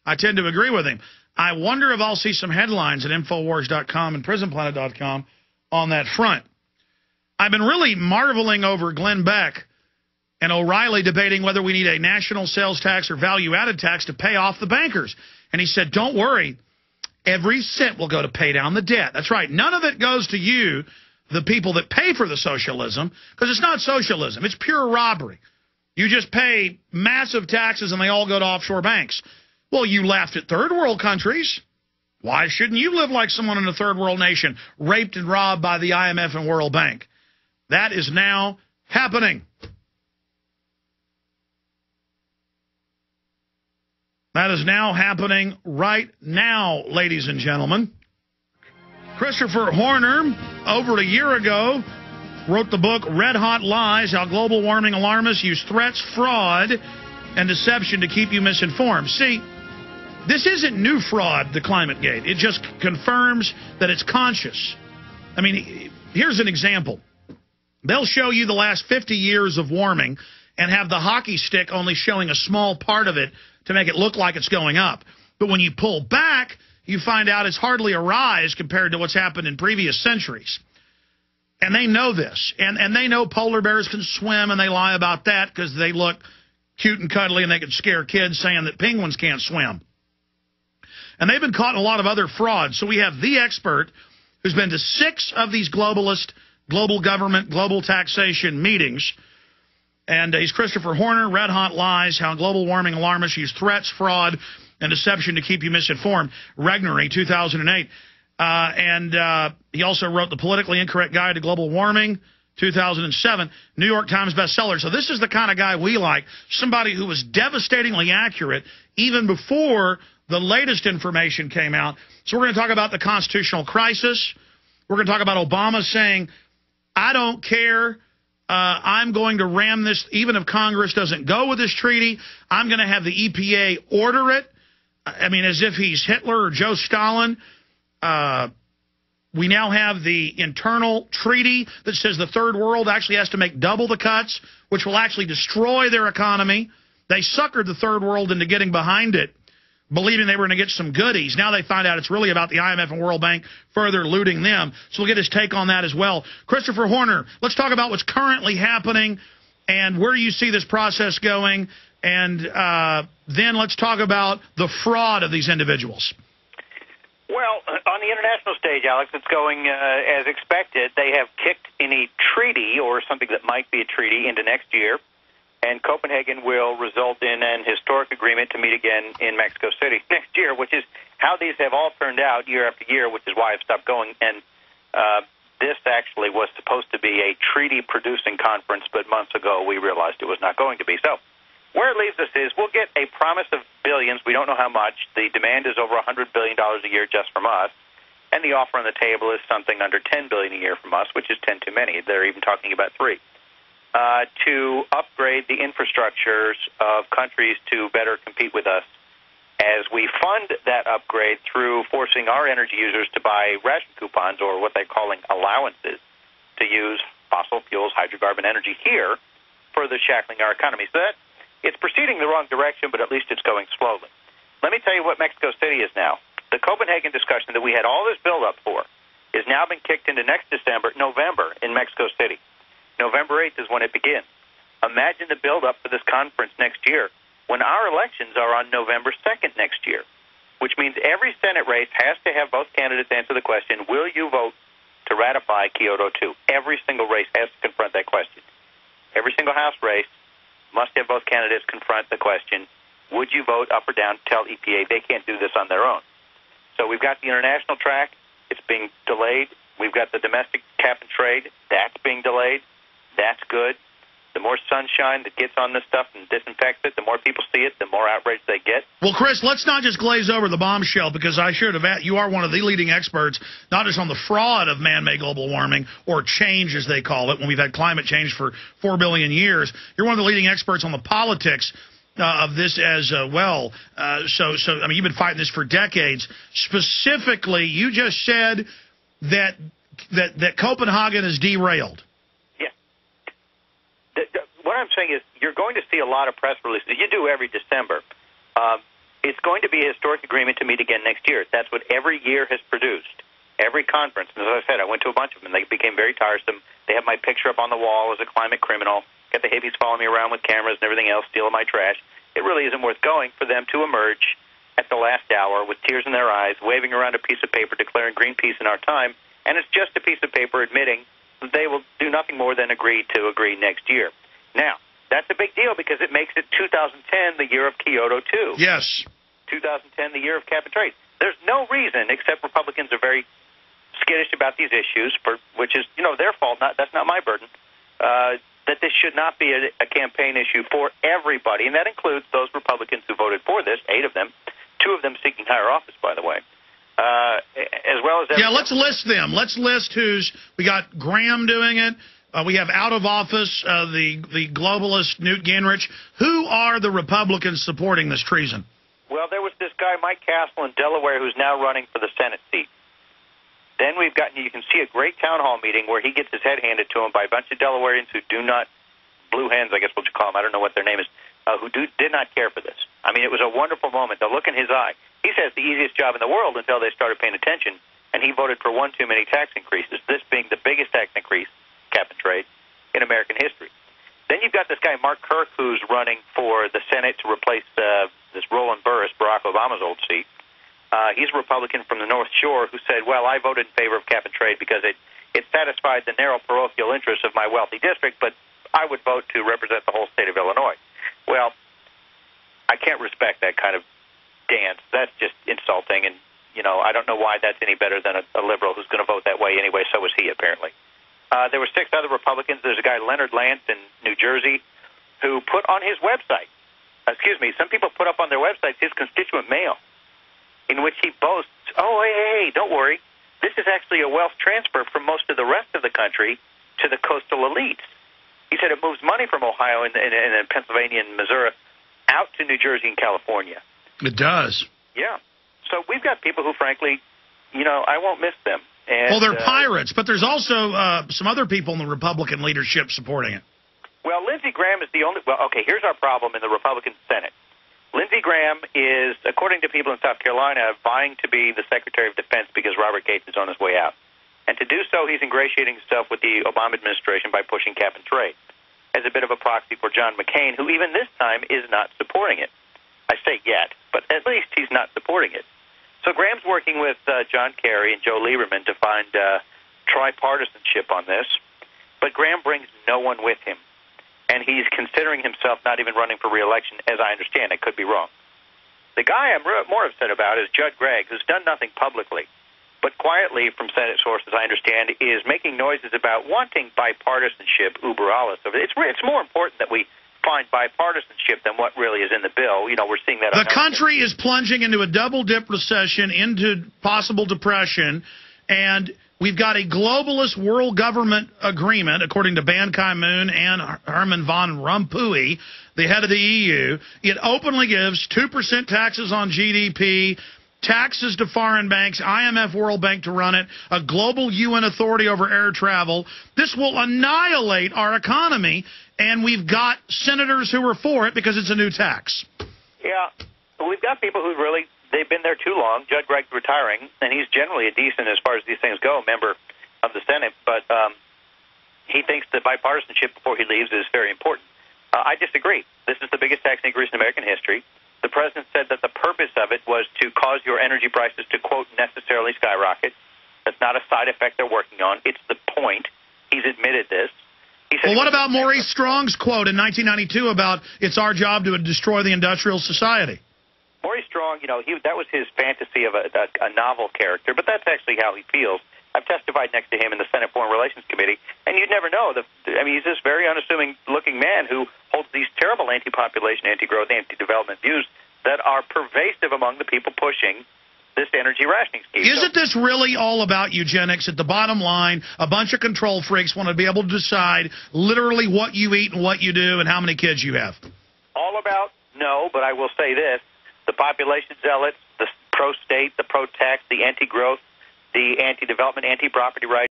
I tend to agree with him. I wonder if I'll see some headlines at Infowars.com and PrisonPlanet.com on that front. I've been really marveling over Glenn Beck and O'Reilly debating whether we need a national sales tax or value-added tax to pay off the bankers. And he said, don't worry, every cent will go to pay down the debt. That's right. None of it goes to you, the people that pay for the socialism, because it's not socialism. It's pure robbery. You just pay massive taxes and they all go to offshore banks. Well, you laughed at third world countries. Why shouldn't you live like someone in a third world nation, raped and robbed by the IMF and World Bank? That is now happening. That is now happening right now, ladies and gentlemen. Christopher Horner, over a year ago, wrote the book Red Hot Lies, How Global Warming Alarmists Use Threats, Fraud, and Deception to Keep You Misinformed. See, this isn't new fraud, the climate gate. It just confirms that it's conscious. I mean, here's an example. They'll show you the last 50 years of warming and have the hockey stick only showing a small part of it to make it look like it's going up. But when you pull back, you find out it's hardly a rise compared to what's happened in previous centuries. And they know this. And they know polar bears can swim, and they lie about that because they look cute and cuddly and they can scare kids saying that penguins can't swim. And they've been caught in a lot of other frauds. So we have the expert who's been to 6 of these globalist, global government, global taxation meetings. And he's Christopher Horner, Red Hot Lies, How Global Warming Alarmists Use Threats, Fraud, and Deception to Keep You Misinformed, Regnery, 2008. He also wrote The Politically Incorrect Guide to Global Warming, 2007, New York Times bestseller. So this is the kind of guy we like, somebody who was devastatingly accurate even before the latest information came out. So we're going to talk about the constitutional crisis. We're going to talk about Obama saying, I don't care. I'm going to ram this, even if Congress doesn't go with this treaty. I'm going to have the EPA order it. I mean, as if he's Hitler or Joe Stalin. We now have the internal treaty that says the third world actually has to make double the cuts, which will actually destroy their economy. They suckered the third world into getting behind it, believing they were going to get some goodies. Now they find out it's really about the IMF and World Bank further looting them. So we'll get his take on that as well. Christopher Horner, let's talk about what's currently happening and where you see this process going. And then let's talk about the fraud of these individuals. Well, on the international stage, Alex, it's going as expected. They have kicked any treaty or something that might be a treaty into next year. And Copenhagen will result in an historic agreement to meet again in Mexico City next year, which is how these have all turned out year after year, which is why I've stopped going. And this actually was supposed to be a treaty-producing conference, but months ago we realized it was not going to be. So where it leaves us is we'll get a promise of billions. We don't know how much. The demand is over $100 billion a year just from us. And the offer on the table is something under $10 billion a year from us, which is 10 too many. They're even talking about 3. To upgrade the infrastructures of countries to better compete with us as we fund that upgrade through forcing our energy users to buy ration coupons, or what they're calling allowances, to use fossil fuels, hydrocarbon energy here, further shackling our economy. So that it's proceeding the wrong direction, but at least it's going slowly. Let me tell you what Mexico City is now. The Copenhagen discussion that we had all this build-up for is now been kicked into next November in Mexico City. November 8th is when it begins. Imagine the build-up for this conference next year when our elections are on November 2nd next year, which means every Senate race has to have both candidates answer the question, will you vote to ratify Kyoto 2? Every single race has to confront that question. Every single House race must have both candidates confront the question, would you vote up or down to tell EPA they can't do this on their own? So we've got the international track. It's being delayed. We've got the domestic cap and trade. That's being delayed. That's good. The more sunshine that gets on this stuff and disinfects it, the more people see it, the more outrage they get. Well, Chris, let's not just glaze over the bombshell, because I should have you are one of the leading experts, not just on the fraud of man-made global warming, or change as they call it, when we've had climate change for 4 billion years. You're one of the leading experts on the politics of this as well. So I mean, you've been fighting this for decades. Specifically, you just said that Copenhagen is derailed. What I'm saying is you're going to see a lot of press releases. You do every December. It's going to be a historic agreement to meet again next year. That's what every year has produced. Every conference. And as I said, I went to a bunch of them, and they became very tiresome. They have my picture up on the wall as a climate criminal. Got the hippies following me around with cameras and everything else, stealing my trash. It really isn't worth going for them to emerge at the last hour with tears in their eyes, waving around a piece of paper declaring Greenpeace in our time, and it's just a piece of paper admitting that they will do nothing more than agree next year. Now, that's a big deal because it makes it 2010 the year of Kyoto 2. Yes. 2010 the year of cap and trade. There's no reason, except Republicans are very skittish about these issues, which is, their fault. That's not my burden. That this should not be a campaign issue for everybody, and that includes those Republicans who voted for this, 8 of them, 2 of them seeking higher office, by the way, as well as... Yeah, let's list them. Let's list who's... We got Graham doing it. We have out of office the globalist Newt Gingrich. Who are the Republicans supporting this treason? Well, there was this guy, Mike Castle, in Delaware, who's now running for the Senate seat. Then we've gotten, you can see a great town hall meeting where he gets his head handed to him by a bunch of Delawareans who do not, blue hens, I guess what you call them, I don't know what their name is, who did not care for this. I mean, it was a wonderful moment. The look in his eye. He says the easiest job in the world until they started paying attention, and he voted for one too many tax increases, this being the biggest tax increase, cap and trade, in American history. Then you've got this guy, Mark Kirk, who's running for the Senate to replace this Roland Burris, Barack Obama's old seat. He's a Republican from the North Shore who said, well, I voted in favor of cap and trade because it satisfied the narrow parochial interests of my wealthy district, but I would vote to represent the whole state of Illinois. Well, I can't respect that kind of dance. That's just insulting, and, I don't know why that's any better than a liberal who's going to vote that way anyway. So was he, apparently. There were 6 other Republicans. There's a guy, Leonard Lance, in New Jersey, who put on his website, some people put up on their websites his constituent mail, in which he boasts, hey, don't worry, this is actually a wealth transfer from most of the rest of the country to the coastal elites. He said it moves money from Ohio and Pennsylvania and Missouri out to New Jersey and California. It does. Yeah. So we've got people who, frankly, I won't miss them. And, well, they're pirates, but there's also some other people in the Republican leadership supporting it. Well, Lindsey Graham is the only... Well, okay, here's our problem in the Republican Senate. Lindsey Graham is, according to people in South Carolina, vying to be the Secretary of Defense because Robert Gates is on his way out. And to do so, he's ingratiating himself with the Obama administration by pushing cap and trade as a bit of a proxy for John McCain, who even this time is not supporting it. I say yet, but at least he's not supporting it. So Graham's working with John Kerry and Joe Lieberman to find tripartisanship on this, but Graham brings no one with him. And he's considering himself not even running for re-election, as I understand. I could be wrong. The guy I'm more upset about is Judd Gregg, who's done nothing publicly, but quietly, from Senate sources I understand, is making noises about wanting bipartisanship uber alles. It's more important that we find bipartisanship than what really is in the bill. We're seeing that. The country is plunging into a double-dip recession, into possible depression, and we've got a globalist world government agreement, according to Ban Ki-moon and Herman von Rompuy, the head of the EU. It openly gives 2% taxes on GDP, taxes to foreign banks, IMF, World Bank to run it, a global UN authority over air travel. This will annihilate our economy, and we've got senators who are for it because it's a new tax. Yeah, we've got people who really... They've been there too long. Judd Gregg's retiring, and he's generally a decent, as far as these things go, member of the Senate, but he thinks that bipartisanship before he leaves is very important. I disagree. This is the biggest tax increase in American history. The president said that the purpose of it was to cause your energy prices to, quote, necessarily skyrocket. That's not a side effect they're working on. It's the point. He's admitted this. He said, well, what about Maurice Strong's quote in 1992 about it's our job to destroy the industrial society? Maurice Strong, that was his fantasy of a novel character, but that's actually how he feels. I've testified next to him in the Senate Foreign Relations Committee, and you'd never know. He's this very unassuming-looking man who holds these terrible anti-population, anti-growth, anti-development views that are pervasive among the people pushing this energy rationing scheme. Isn't this really all about eugenics? At the bottom line, a bunch of control freaks want to be able to decide literally what you eat and what you do and how many kids you have. All about? No, but I will say this. The population zealots, the pro-state, the pro-tax, the anti-growth, the anti-development, anti-property rights,